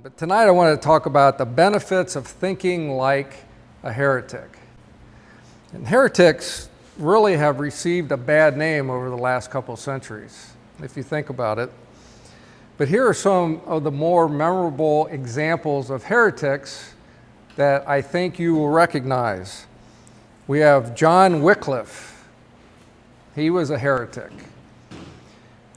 But tonight I want to talk about the benefits of thinking like a heretic. And heretics really have received a bad name over the last couple centuries, if you think about it. But here are some of the more memorable examples of heretics that I think you will recognize. We have John Wycliffe. He was a heretic.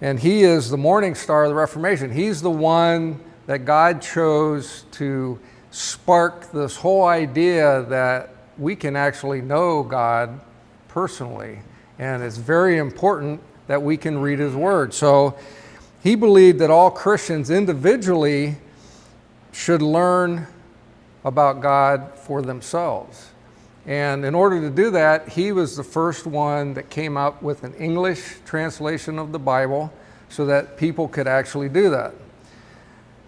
And he is the morning star of the Reformation. He's the one that God chose to spark this whole idea that we can actually know God personally. And it's very important that we can read His Word. So he believed that all Christians individually should learn about God for themselves. And in order to do that, he was the first one that came up with an English translation of the Bible so that people could actually do that.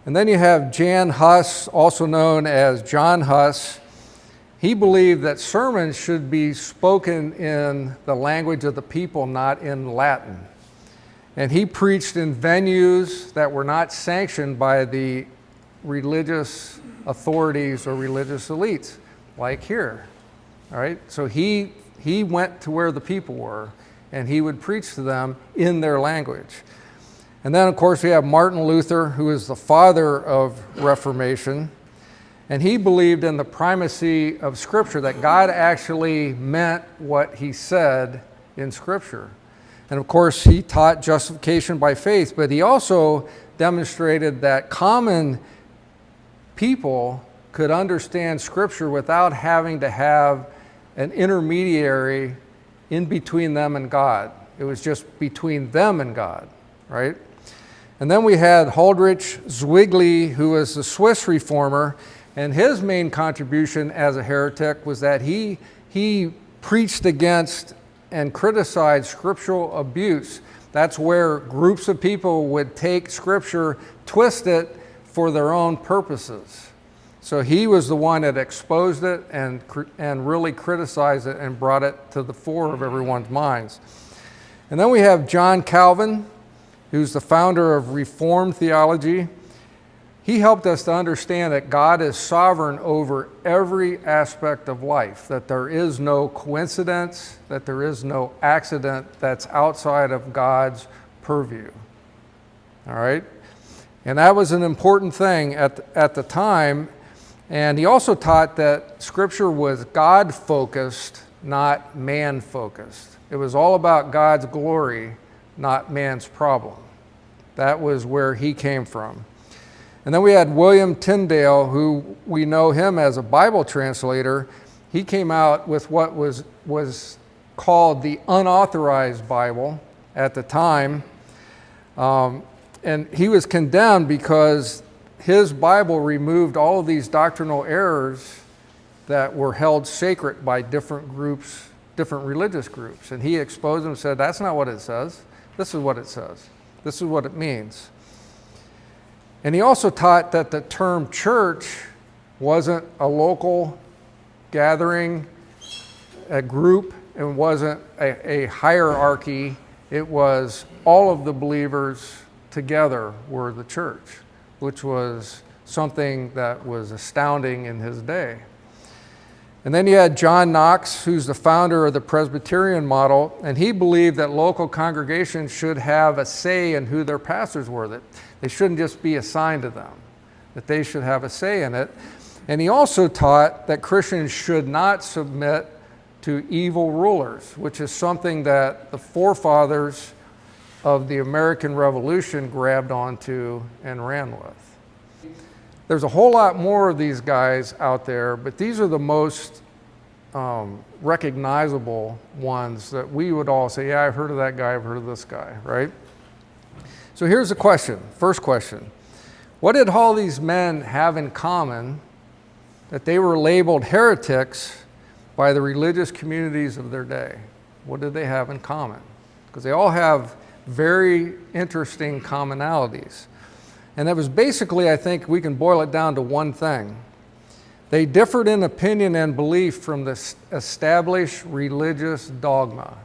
And then you have Jan Hus, also known as John Hus. He believed that sermons should be spoken in the language of the people, not in Latin. And he preached in venues that were not sanctioned by the religious authorities or religious elites, like here. All right? So he went to where the people were, and he would preach to them in their language. And then, of course, we have Martin Luther, who is the father of Reformation. And he believed in the primacy of Scripture, that God actually meant what He said in Scripture. And of course, he taught justification by faith, but he also demonstrated that common people could understand Scripture without having to have an intermediary in between them and God. It was just between them and God, right? And then we had Huldrych Zwingli, who was a Swiss reformer, and his main contribution as a heretic was that he preached against and criticized scriptural abuse. That's where groups of people would take Scripture, twist it for their own purposes. So he was the one that exposed it and really criticized it and brought it to the fore of everyone's minds. And then we have John Calvin, who's the founder of Reformed theology. He helped us to understand that God is sovereign over every aspect of life, that there is no coincidence, that there is no accident that's outside of God's purview. All right? And that was an important thing at the time. And he also taught that Scripture was God-focused, not man-focused. It was all about God's glory, not man's problem. That was where he came from. And then we had William Tyndale, who we know him as a Bible translator. He came out with what was called the unauthorized Bible at the time. And he was condemned because his Bible removed all of these doctrinal errors that were held sacred by different groups, different religious groups. And he exposed them and said, that's not what it says. This is what it says. This is what it means. And he also taught that the term church wasn't a local gathering, a group, and wasn't a hierarchy. It was all of the believers together were the church, which was something that was astounding in his day. And then you had John Knox, who's the founder of the Presbyterian model, and he believed that local congregations should have a say in who their pastors were, that they shouldn't just be assigned to them, that they should have a say in it. And he also taught that Christians should not submit to evil rulers, which is something that the forefathers of the American Revolution grabbed onto and ran with. There's a whole lot more of these guys out there, but these are the most recognizable ones that we would all say, yeah, I've heard of that guy, I've heard of this guy, right? So here's the question, first question. What did all these men have in common that they were labeled heretics by the religious communities of their day? What did they have in common? Because they all have very interesting commonalities. And it was basically, I think we can boil it down to one thing. They differed in opinion and belief from the established religious dogma.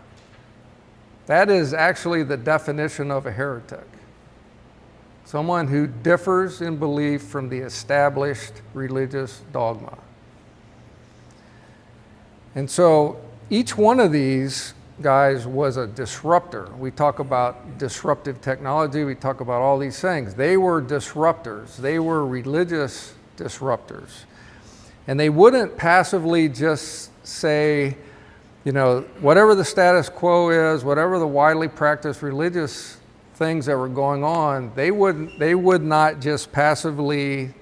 That is actually the definition of a heretic. someone who differs in belief from the established religious dogma. And so each one of these guys was a disruptor. We talk about disruptive technology, we talk about all these things. They were disruptors, they were religious disruptors. And they wouldn't passively just say, you know, whatever the status quo is, whatever the widely practiced religious things that were going on, they would not just passively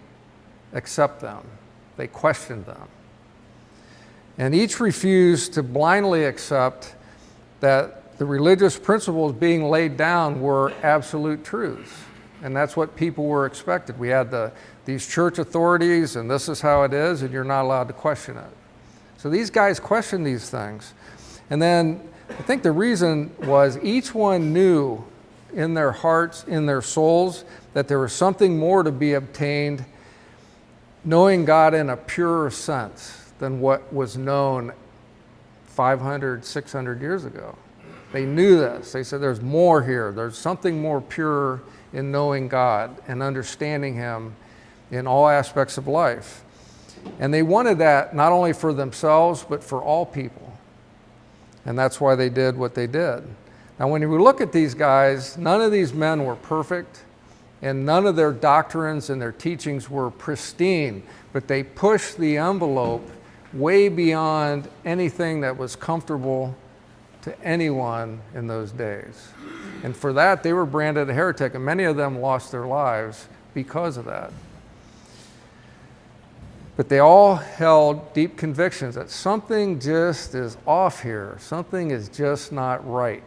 accept them. They questioned them. And each refused to blindly accept that the religious principles being laid down were absolute truths. And that's what people were expected. We had these church authorities, and this is how it is, and you're not allowed to question it. So these guys questioned these things. And then I think the reason was each one knew in their hearts, in their souls, that there was something more to be obtained, knowing God in a purer sense than what was known 500, 600 years ago. They knew this. They said there's more here. There's something more pure in knowing God and understanding Him in all aspects of life. And they wanted that not only for themselves, but for all people. And that's why they did what they did. Now, when you look at these guys, none of these men were perfect, and none of their doctrines and their teachings were pristine, but they pushed the envelope way beyond anything that was comfortable to anyone in those days. And for that, they were branded a heretic, and many of them lost their lives because of that. But they all held deep convictions that something just is off here. Something is just not right.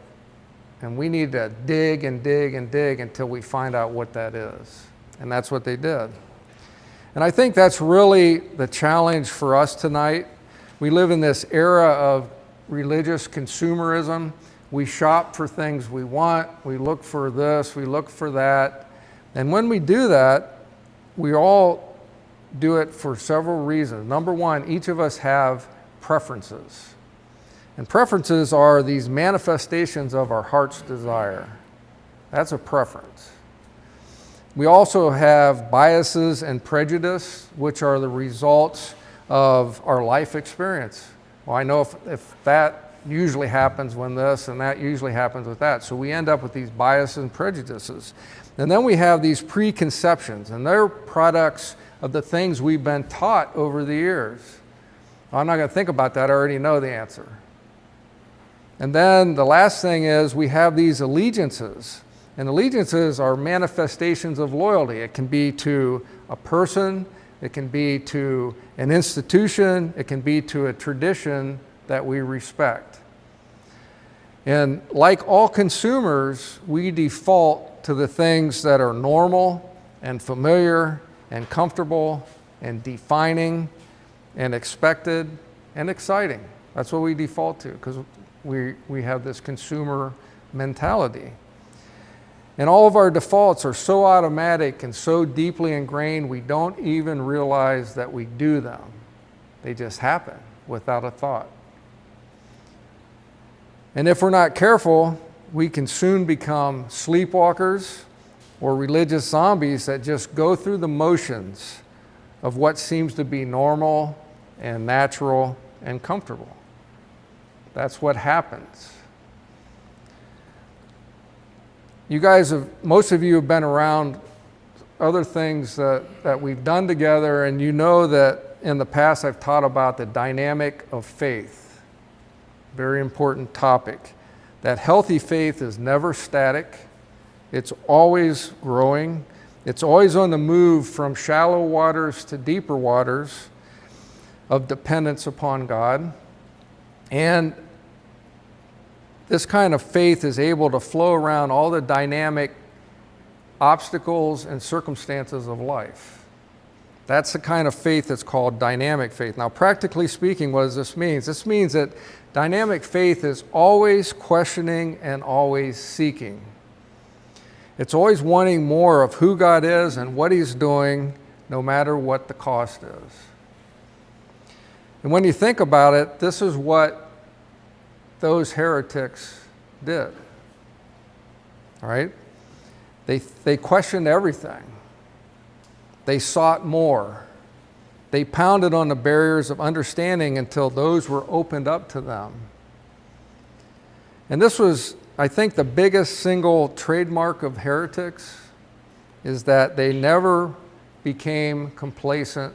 And we need to dig and dig and dig until we find out what that is. And that's what they did. And I think that's really the challenge for us tonight. We live in this era of religious consumerism. We shop for things we want. We look for this, we look for that. And when we do that, we all do it for several reasons. Number one, each of us have preferences. And preferences are these manifestations of our heart's desire. That's a preference. We also have biases and prejudice, which are the results of our life experience. Well, I know if that usually happens when this and that usually happens with that. So we end up with these biases and prejudices. And then we have these preconceptions, and they're products of the things we've been taught over the years. I'm not going to think about that. I already know the answer. And then the last thing is we have these allegiances. And allegiances are manifestations of loyalty. It can be to a person, it can be to an institution, it can be to a tradition that we respect. And like all consumers, we default to the things that are normal and familiar and comfortable and defining and expected and exciting. That's what we default to because we have this consumer mentality. And all of our defaults are so automatic and so deeply ingrained, we don't even realize that we do them. They just happen without a thought. And if we're not careful, we can soon become sleepwalkers or religious zombies that just go through the motions of what seems to be normal and natural and comfortable. That's what happens. You guys most of you have been around other things that we've done together, and you know that in the past I've taught about the dynamic of faith. Very important topic. That healthy faith is never static. It's always growing. It's always on the move from shallow waters to deeper waters of dependence upon God. And this kind of faith is able to flow around all the dynamic obstacles and circumstances of life. That's the kind of faith that's called dynamic faith. Now, practically speaking, what does this mean? This means that dynamic faith is always questioning and always seeking. It's always wanting more of who God is and what He's doing, no matter what the cost is. And when you think about it, this is what those heretics did. All right? They questioned everything. They sought more. They pounded on the barriers of understanding until those were opened up to them. And this was, I think, the biggest single trademark of heretics, is that they never became complacent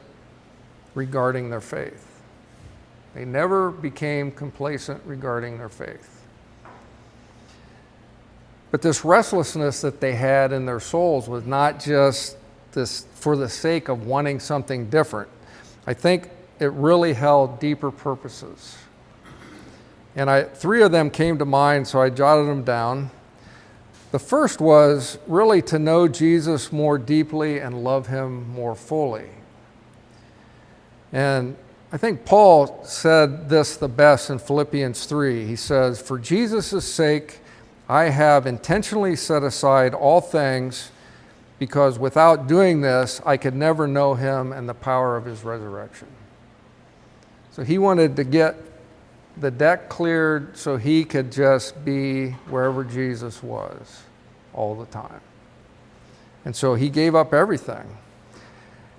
regarding their faith. They never became complacent regarding their faith. But this restlessness that they had in their souls was not just this for the sake of wanting something different. I think it really held deeper purposes. And three of them came to mind, so I jotted them down. The first was really to know Jesus more deeply and love him more fully. And I think Paul said this the best in Philippians 3. He says, "For Jesus' sake, I have intentionally set aside all things, because without doing this, I could never know him and the power of his resurrection." So he wanted to get the deck cleared so he could just be wherever Jesus was all the time. And so he gave up everything.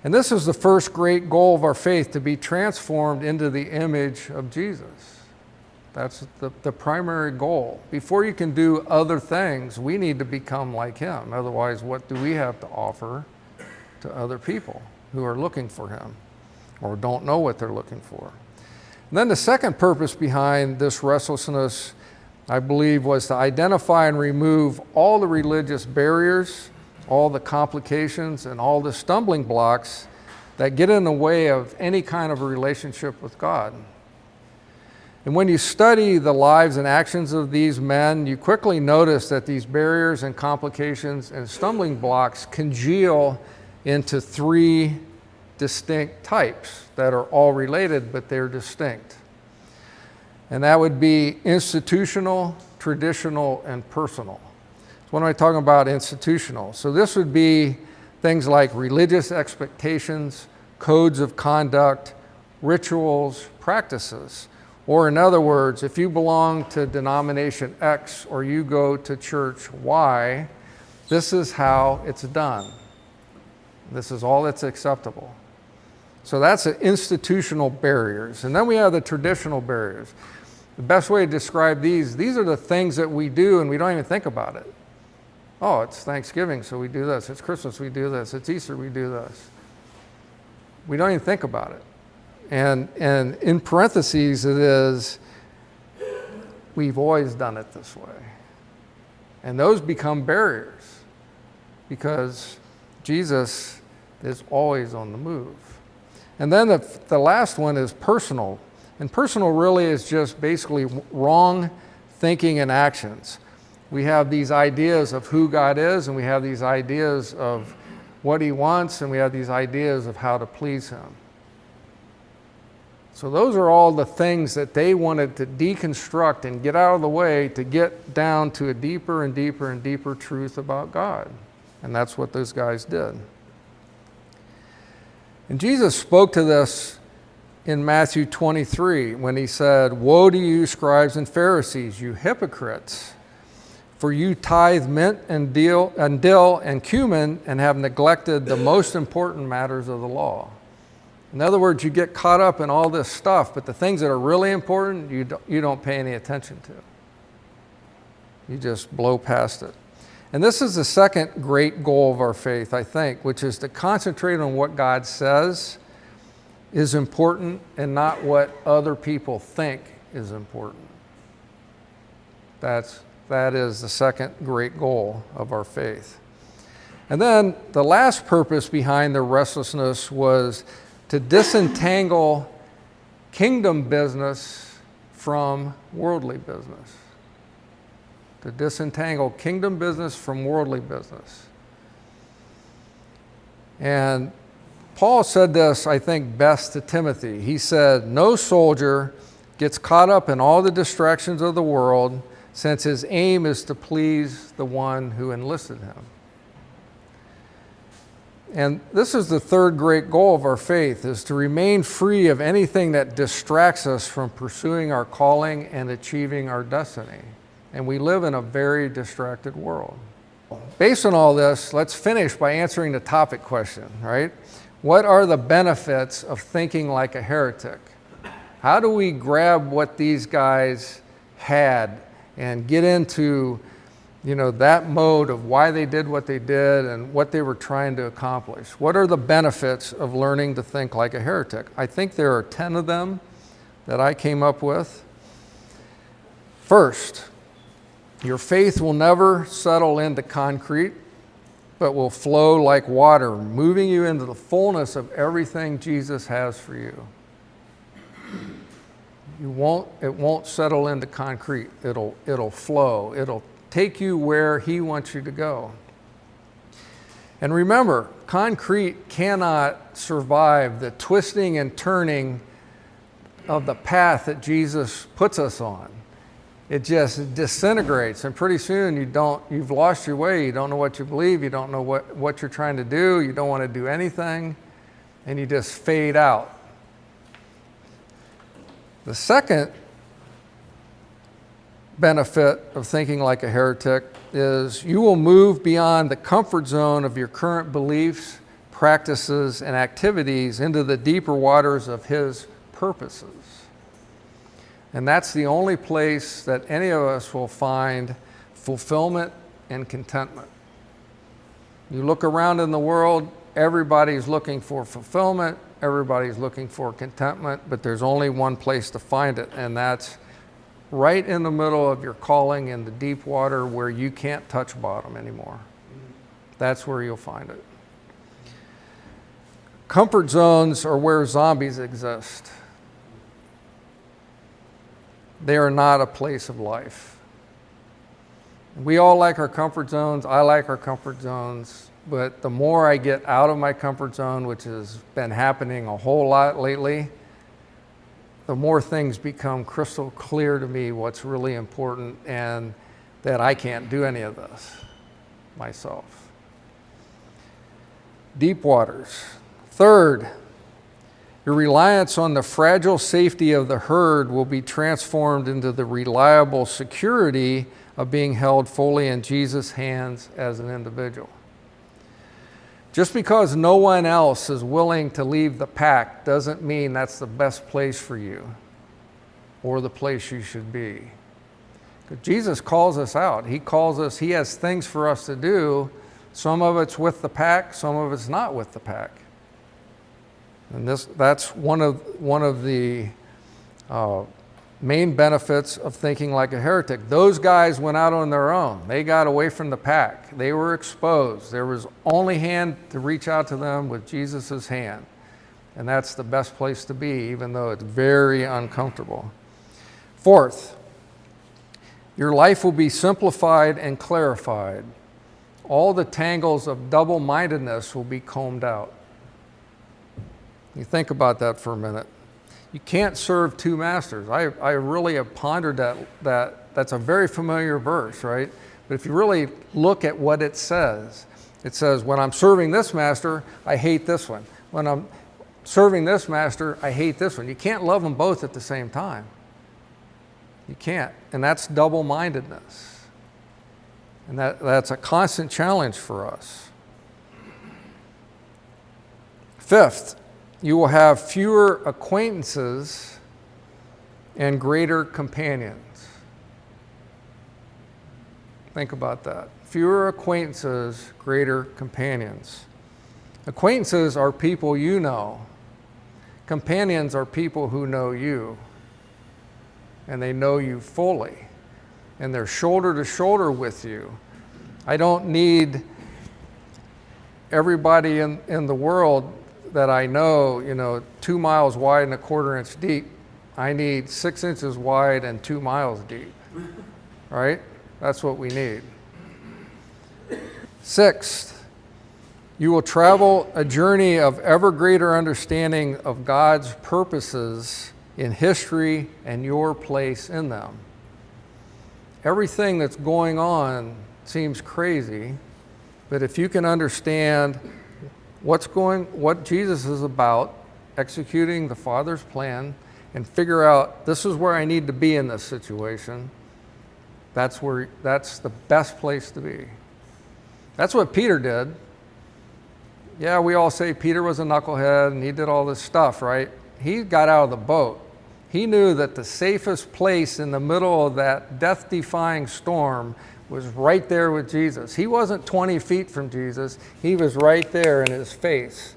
And this is the first great goal of our faith, to be transformed into the image of Jesus. That's the primary goal. Before you can do other things, we need to become like him. Otherwise, what do we have to offer to other people who are looking for him or don't know what they're looking for? And then the second purpose behind this restlessness, I believe, was to identify and remove all the religious barriers, all the complications, and all the stumbling blocks that get in the way of any kind of a relationship with God. And when you study the lives and actions of these men, you quickly notice that these barriers and complications and stumbling blocks congeal into three distinct types that are all related, but they're distinct. And that would be institutional, traditional, and personal. So what am I talking about institutional? So this would be things like religious expectations, codes of conduct, rituals, practices. Or in other words, if you belong to denomination X or you go to church Y, this is how it's done. This is all that's acceptable. So that's the institutional barriers. And then we have the traditional barriers. The best way to describe these are the things that we do and we don't even think about it. Oh, it's Thanksgiving, so we do this. It's Christmas, we do this. It's Easter, we do this. We don't even think about it. And in parentheses, it is, we've always done it this way. And those become barriers because Jesus is always on the move. And then the last one is personal. And personal really is just basically wrong thinking and actions. We have these ideas of who God is, and we have these ideas of what he wants, and we have these ideas of how to please him. So those are all the things that they wanted to deconstruct and get out of the way to get down to a deeper and deeper and deeper truth about God. And that's what those guys did. And Jesus spoke to this in Matthew 23 when he said, "Woe to you, scribes and Pharisees, you hypocrites! For you tithe mint and dill and cumin and have neglected the most important matters of the law." In other words, you get caught up in all this stuff, but the things that are really important, you don't pay any attention to. You just blow past it. And this is the second great goal of our faith, I think, which is to concentrate on what God says is important and not what other people think is important. That is the second great goal of our faith. And then the last purpose behind the restlessness was to disentangle kingdom business from worldly business. To disentangle kingdom business from worldly business. And Paul said this, I think, best to Timothy. He said, "No soldier gets caught up in all the distractions of the world, since his aim is to please the one who enlisted him." And this is the third great goal of our faith, is to remain free of anything that distracts us from pursuing our calling and achieving our destiny. And we live in a very distracted world. Based on all this, let's finish by answering the topic question, right? What are the benefits of thinking like a heretic? How do we grab what these guys had and get into, that mode of why they did what they did and what they were trying to accomplish? What are the benefits of learning to think like a heretic? I think there are 10 of them that I came up with. First, your faith will never settle into concrete, but will flow like water, moving you into the fullness of everything Jesus has for you. It won't settle into concrete. It'll flow. It'll take you where he wants you to go. And remember, concrete cannot survive the twisting and turning of the path that Jesus puts us on. It just disintegrates, and pretty soon you've lost your way. You don't know what you believe. You don't know what you're trying to do. You don't want to do anything, and you just fade out. The second benefit of thinking like a heretic is you will move beyond the comfort zone of your current beliefs, practices, and activities into the deeper waters of his purposes. And that's the only place that any of us will find fulfillment and contentment. You look around in the world, everybody's looking for fulfillment, everybody's looking for contentment, but there's only one place to find it, and that's right in the middle of your calling in the deep water where you can't touch bottom anymore. That's where you'll find it. Comfort zones are where zombies exist. They are not a place of life. We all like our comfort zones. I like our comfort zones. But the more I get out of my comfort zone, which has been happening a whole lot lately, the more things become crystal clear to me what's really important and that I can't do any of this myself. Deep waters. Third, your reliance on the fragile safety of the herd will be transformed into the reliable security of being held fully in Jesus' hands as an individual. Just because no one else is willing to leave the pack doesn't mean that's the best place for you or the place you should be. Because Jesus calls us out. He has things for us to do. Some of it's with the pack, some of it's not with the pack. And that's one of the main benefits of thinking like a heretic. Those guys went out on their own. They got away from the pack. They were exposed. There was only hand to reach out to them with Jesus' hand. And that's the best place to be, even though it's very uncomfortable. Fourth, your life will be simplified and clarified. All the tangles of double-mindedness will be combed out. You think about that for a minute. You can't serve two masters. I really have pondered that. That's a very familiar verse, right? But if you really look at what it says when I'm serving this master, I hate this one. When I'm serving this master, I hate this one. You can't love them both at the same time. You can't. And that's double-mindedness. And that's a constant challenge for us. Fifth, you will have fewer acquaintances and greater companions. Think about that. Fewer acquaintances, greater companions. Acquaintances are people you know. Companions are people who know you. And they know you fully. And they're shoulder to shoulder with you. I don't need everybody in the world that I know, 2 miles wide and 1/4 inch deep. I need 6 inches wide and 2 miles deep, right? That's what we need. Sixth, you will travel a journey of ever greater understanding of God's purposes in history and your place in them. Everything that's going on seems crazy, but if you can understand what Jesus is about, executing the Father's plan, and figure out this is where I need to be in this situation, that's the best place to be. That's what Peter did. Yeah, we all say Peter was a knucklehead and he did all this stuff, right? He got out of the boat. He knew that the safest place in the middle of that death-defying storm was right there with Jesus. He wasn't 20 feet from Jesus. He was right there in his face.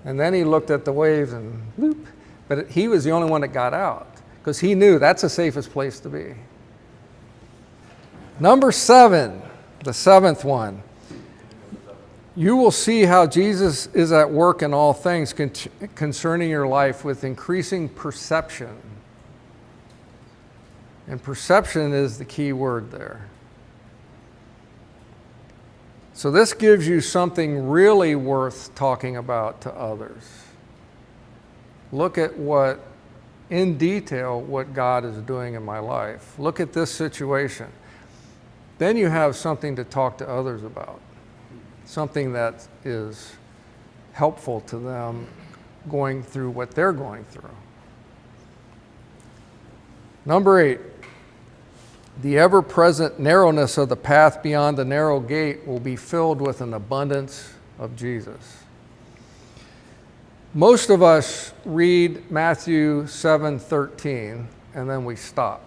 And then he looked at the waves and bloop. But he was the only one that got out because he knew that's the safest place to be. Number 7, the 7th one. You will see how Jesus is at work in all things concerning your life with increasing perception. And perception is the key word there. So this gives you something really worth talking about to others. Look at in detail, what God is doing in my life. Look at this situation. Then you have something to talk to others about. Something that is helpful to them going through what they're going through. Number 8, the ever-present narrowness of the path beyond the narrow gate will be filled with an abundance of Jesus. Most of us read Matthew 7:13 and then we stop.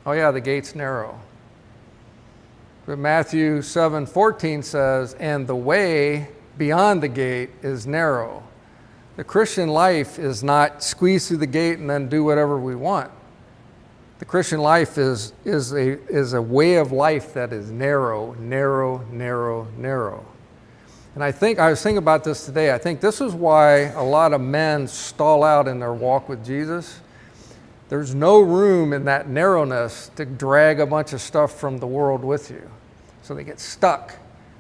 Oh yeah, the gate's narrow. But Matthew 7:14 says, and the way beyond the gate is narrow. The Christian life is not squeeze through the gate and then do whatever we want. The Christian life is a way of life that is narrow, narrow, narrow, narrow. And I was thinking about this today. I think this is why a lot of men stall out in their walk with Jesus. There's no room in that narrowness to drag a bunch of stuff from the world with you. So they get stuck.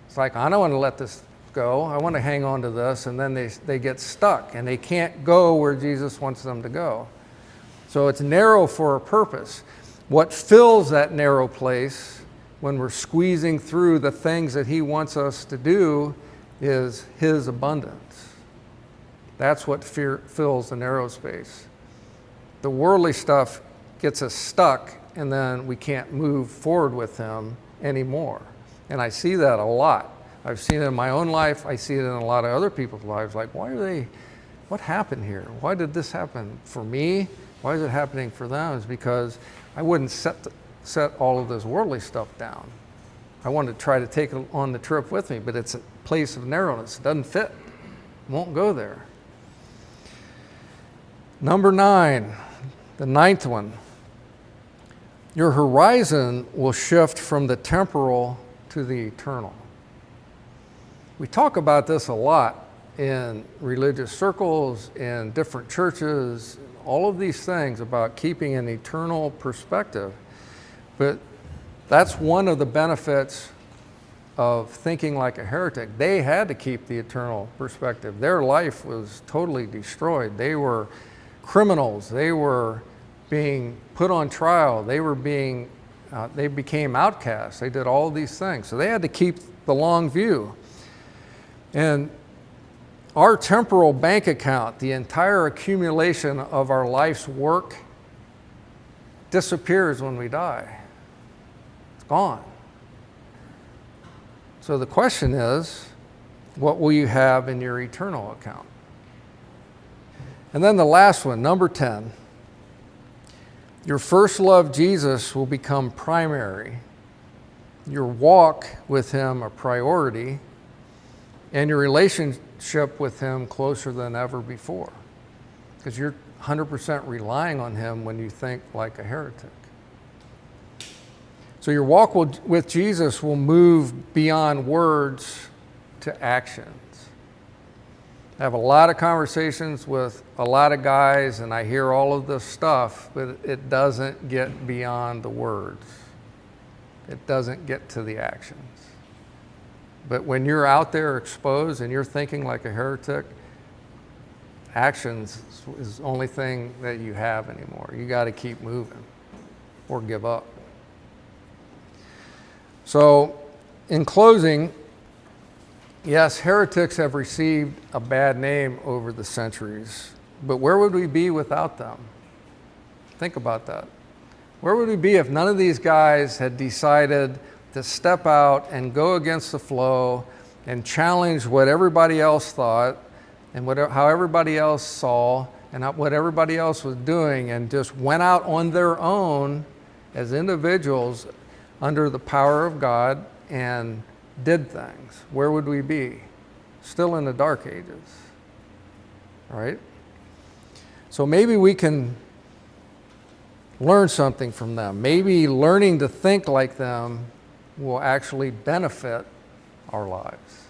It's like, I don't want to let this go. I want to hang on to this. And then they get stuck and they can't go where Jesus wants them to go. So it's narrow for a purpose. What fills that narrow place when we're squeezing through the things that he wants us to do is his abundance. That's what fills the narrow space. The worldly stuff gets us stuck and then we can't move forward with him anymore. And I see that a lot. I've seen it in my own life. I see it in a lot of other people's lives. Like, what happened here? Why did this happen for me? Why is it happening for them? It's because I wouldn't set all of this worldly stuff down. I wanted to try to take it on the trip with me, but it's a place of narrowness. It doesn't fit. It won't go there. Number 9, the 9th one. Your horizon will shift from the temporal to the eternal. We talk about this a lot in religious circles, in different churches, all of these things about keeping an eternal perspective. But that's one of the benefits of thinking like a heretic. They had to keep the eternal perspective. Their life was totally destroyed. They were criminals. They were being put on trial. They became outcasts. They did all these things. So they had to keep the long view. And our temporal bank account, the entire accumulation of our life's work, disappears when we die. It's gone. So the question is, what will you have in your eternal account? And then the last one, number 10. Your first love, Jesus, will become primary. Your walk with him a priority, and your relationship with him closer than ever before. Because you're 100% relying on him when you think like a heretic. So your walk with Jesus will move beyond words to actions. I have a lot of conversations with a lot of guys and I hear all of this stuff, but it doesn't get beyond the words. It doesn't get to the actions. But when you're out there exposed and you're thinking like a heretic, actions is the only thing that you have anymore. You got to keep moving or give up. So, in closing, yes, heretics have received a bad name over the centuries, but where would we be without them? Think about that. Where would we be if none of these guys had decided to step out and go against the flow and challenge what everybody else thought and how everybody else saw and what everybody else was doing, and just went out on their own as individuals under the power of God and did things, where would we be? Still in the dark ages, right? So maybe we can learn something from them. Maybe learning to think like them will actually benefit our lives.